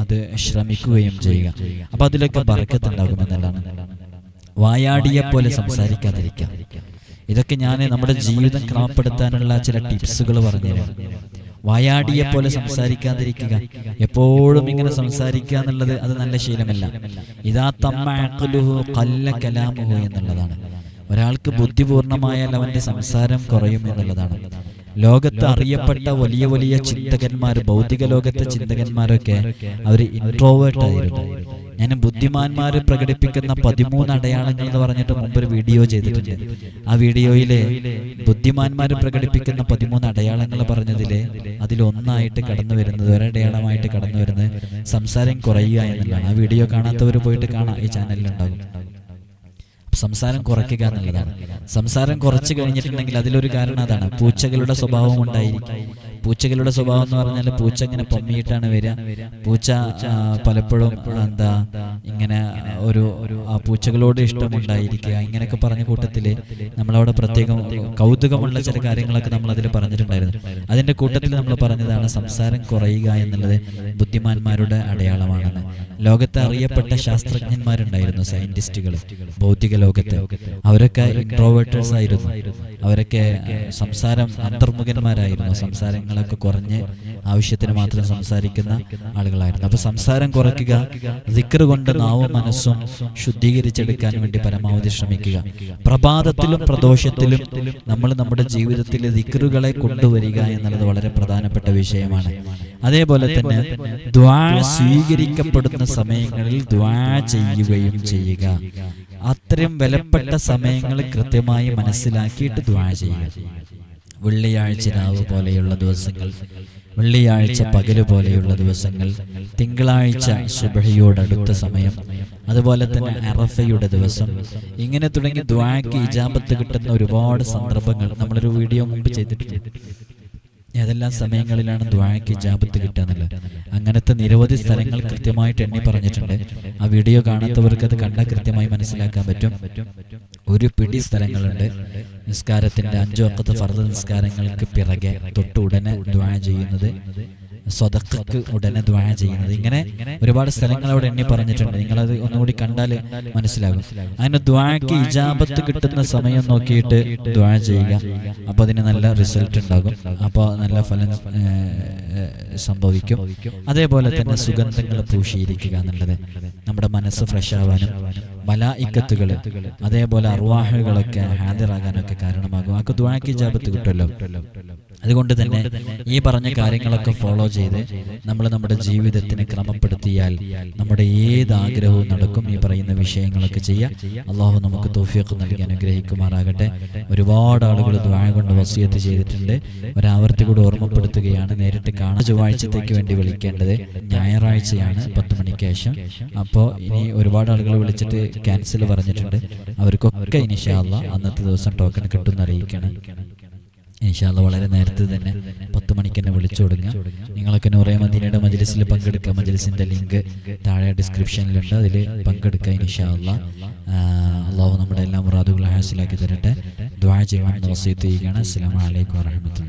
അത് ശ്രമിക്കുകയും ചെയ്യുക. അപ്പൊ അതിലൊക്കെ ബറക്കത്തുണ്ടാകുമെന്നുള്ളതാണ്. വായാടിയെ പോലെ സംസാരിക്കാതിരിക്കുക. ഇതൊക്കെ ഞാൻ നമ്മുടെ ജീവിതം ക്രമപ്പെടുത്താനുള്ള ചില ടിപ്സുകൾ പറഞ്ഞുതരാം. വായാടിയെ പോലെ സംസാരിക്കാതിരിക്കുക. എപ്പോഴും ഇങ്ങനെ സംസാരിക്കുക എന്നുള്ളത് അത് നല്ല ശീലമല്ല. ഇദാ തമ്മ അഖ്ലുഹു ഖല്ല കലാമുഹു എന്നുള്ളതാണ്. ഒരാൾക്ക് ബുദ്ധിപൂർണമായാൽ അവന്റെ സംസാരം കുറയും എന്നുള്ളതാണ്. ലോകത്ത് അറിയപ്പെട്ട വലിയ വലിയ ചിന്തകന്മാർ, ഭൗതിക ലോകത്തെ ചിന്തകന്മാരൊക്കെ അവർ ഇൻട്രോവേർട്ട് ആയിരുന്നു. ഞാൻ ബുദ്ധിമാന്മാർ പ്രകടിപ്പിക്കുന്ന 13 അടയാളങ്ങൾ എന്ന് പറഞ്ഞിട്ട് മുമ്പൊരു വീഡിയോ ചെയ്തിട്ടുണ്ട്. ആ വീഡിയോയില് ബുദ്ധിമാന്മാർ പ്രകടിപ്പിക്കുന്ന 13 അടയാളങ്ങൾ പറഞ്ഞതില് അതിലൊന്നായിട്ട് കടന്നു വരുന്നത്, ഒരടയാളമായിട്ട് കടന്നു വരുന്നത് സംസാരം കുറയുക എന്നുള്ളതാണ്. ആ വീഡിയോ കാണാത്തവർ പോയിട്ട് കാണാം, ഈ ചാനലിലുണ്ടാകും. സംസാരം കുറയ്ക്കുക എന്നുള്ളതാണ്. സംസാരം കുറച്ച് കഴിഞ്ഞിട്ടുണ്ടെങ്കിൽ അതിലൊരു കാരണം അതാണ്. പൂച്ചകളുടെ സ്വഭാവം ഉണ്ടായിരിക്കും, പൂച്ചകളുടെ സ്വഭാവം എന്ന് പറഞ്ഞാൽ പൂച്ച ഇങ്ങനെ പൊമ്മിയിട്ടാണ് വരിക. പൂച്ച പലപ്പോഴും ഇങ്ങനെ ആ പൂച്ചകളോട് ഇഷ്ടമുണ്ടായിരിക്കുക, ഇങ്ങനെയൊക്കെ പറഞ്ഞ കൂട്ടത്തിൽ നമ്മളവിടെ പ്രത്യേകം കൗതുകമുള്ള ചില കാര്യങ്ങളൊക്കെ നമ്മൾ അതിൽ പറഞ്ഞിട്ടുണ്ടായിരുന്നു. അതിന്റെ കൂട്ടത്തിൽ നമ്മൾ പറഞ്ഞതാണ് സംസാരം കുറയുക എന്നുള്ളത് ബുദ്ധിമാന്മാരുടെ അടയാളമാണെന്ന്. ലോകത്തെ അറിയപ്പെട്ട ശാസ്ത്രജ്ഞന്മാരുണ്ടായിരുന്നു, സയന്റിസ്റ്റുകൾ, ഭൗതിക ലോകത്ത്. അവരൊക്കെ ഇൻട്രോവേർട്ടേഴ്സ് ആയിരുന്നു. അവരൊക്കെ സംസാരം അന്തർമുഖന്മാരായിരുന്നു. സംസാരങ്ങളൊക്കെ കുറഞ്ഞ് ആവശ്യത്തിന് മാത്രം സംസാരിക്കുന്ന ആളുകളായിരുന്നു. അപ്പൊ സംസാരം കുറയ്ക്കുക, ദിക്ർ കൊണ്ട് നാവും മനസ്സും ശുദ്ധീകരിച്ചെടുക്കാൻ വേണ്ടി പരമാവധി ശ്രമിക്കുക. പ്രഭാതത്തിലും പ്രദോഷത്തിലും നമ്മൾ നമ്മുടെ ജീവിതത്തിൽ ദിക്റുകളെ കൊണ്ടുവരിക എന്നുള്ളത് വളരെ പ്രധാനപ്പെട്ട വിഷയമാണ്. അതേപോലെ തന്നെ ദുആ സ്വീകരിക്കപ്പെടുന്ന സമയങ്ങളിൽ ദുആ ചെയ്യുകയും ചെയ്യുക. അത്രയും വിലപ്പെട്ട സമയങ്ങൾ കൃത്യമായി മനസ്സിലാക്കിയിട്ട് ദുആ ചെയ്യുക. വെള്ളിയാഴ്ച രാവ് പോലെയുള്ള ദിവസങ്ങൾ, വെള്ളിയാഴ്ച പകല് പോലെയുള്ള ദിവസങ്ങൾ, തിങ്കളാഴ്ച സുബ്ഹിയോടടുത്ത സമയം, അതുപോലെ തന്നെ അറഫയുടെ ദിവസം, ഇങ്ങനെ തുടങ്ങി ദുആക്ക് ഇജാബത്ത് കിട്ടുന്ന ഒരുപാട് സന്ദർഭങ്ങൾ നമ്മളൊരു വീഡിയോ മുമ്പ് ചെയ്തിട്ടുണ്ട്. ഏതെല്ലാം സമയങ്ങളിലാണ് ദുആക്ക് ഇജാബത്ത് കിട്ടുക എന്നുള്ളത്. അങ്ങനത്തെ നിരവധി സ്ഥലങ്ങൾ കൃത്യമായിട്ട് എണ്ണി പറഞ്ഞിട്ടുണ്ട്. ആ വീഡിയോ കാണാത്തവർക്ക് അത് കണ്ടാൽ കൃത്യമായി മനസ്സിലാക്കാൻ പറ്റും. ഒരു പിടി സ്ഥലങ്ങളുണ്ട്. നിസ്കാരത്തിന്റെ 5 വഖത്ത് ഫർദ് നിസ്കാരങ്ങൾക്ക് പിറകെ തൊട്ട് ഉടനെ ദുആ ചെയ്യുന്നത്, സ്വതക്കക്ക് ഉടനെ ദുആ ചെയ്യുന്നത്, ഇങ്ങനെ ഒരുപാട് സ്ഥലങ്ങൾ അവിടെ എണ്ണി പറഞ്ഞിട്ടുണ്ട്. നിങ്ങളത് ഒന്നുകൂടി കണ്ടാൽ മനസ്സിലാകും. അങ്ങനെ ദുആക്ക് ഇജാബത്ത് കിട്ടുന്ന സമയം നോക്കിയിട്ട് ദുആ ചെയ്യുക. അപ്പൊ അതിന് നല്ല റിസൾട്ട് ഉണ്ടാകും. അപ്പോൾ നല്ല ഫലം സംഭവിക്കും. അതേപോലെ തന്നെ സുഗന്ധങ്ങൾ പൂശിയിരിക്കുക എന്നുള്ളത് നമ്മുടെ മനസ്സ് ഫ്രഷ് ആവാനും മലായിക്കത്തുകൾ അതേപോലെ അർവാഹുകളൊക്കെ ഹാദിറാകാനൊക്കെ കാരണമാകും. അതൊക്കെ ദുആക്ക് ഇജാബത്ത് കിട്ടുമല്ലോ. അതുകൊണ്ട് തന്നെ ഈ പറഞ്ഞ കാര്യങ്ങളൊക്കെ ഫോളോ ചെയ്ത് നമ്മൾ നമ്മുടെ ജീവിതത്തിനെ ക്രമപ്പെടുത്തിയാൽ നമ്മുടെ ഏത് ആഗ്രഹവും നടക്കും. ഈ പറയുന്ന വിഷയങ്ങളൊക്കെ ചെയ്യാം. അള്ളാഹു നമുക്ക് തൗഫീഖ് നൽകി അനുഗ്രഹിക്കുമാറാകട്ടെ. ഒരുപാട് ആളുകൾ ദുആ കൊണ്ട് വസിയത്ത് ചെയ്തിട്ടുണ്ട്. ഒരാവർത്തി കൂടി ഓർമ്മപ്പെടുത്തുകയാണ്, നേരിട്ട് കാണാൻ ചൊവ്വാഴ്ചത്തേക്ക് വേണ്ടി വിളിക്കേണ്ടത് ഞായറാഴ്ചയാണ് 10 മണിക്ക് ശേഷം. അപ്പോൾ ഇനി ഒരുപാട് ആളുകൾ വിളിച്ചിട്ട് ക്യാൻസൽ പറഞ്ഞിട്ടുണ്ട്. അവർക്കൊക്കെ ഇൻഷാ അല്ലാഹ് അന്നത്തെ ദിവസം ടോക്കൺ കിട്ടുമെന്ന് അറിയിക്കണം. ഇൻഷാ അല്ലാഹ് വളരെ നേരത്തെ തന്നെ 10 മണിക്ക് തന്നെ വിളിച്ചു കൊടുക്കുക. നിങ്ങളൊക്കെ നൂറെ മദീനയുടെ മജ്ലിസിൽ പങ്കെടുക്കുക. മജ്ലിസിന്റെ ലിങ്ക് താഴെ ഡിസ്ക്രിപ്ഷനിലുണ്ട്, അതിൽ പങ്കെടുക്കുക ഇൻഷാ അല്ലാഹ്. അള്ളാഹു നമ്മുടെ എല്ലാ മുറാദുകളും ഹാസിലാക്കി തരട്ടെ. ദുആ ചെയ്യാൻ വസിയത്ത് ചെയ്യുകയാണ്. അസ്സലാമു അലൈക്കും വറഹ്മത്തുള്ളാഹി.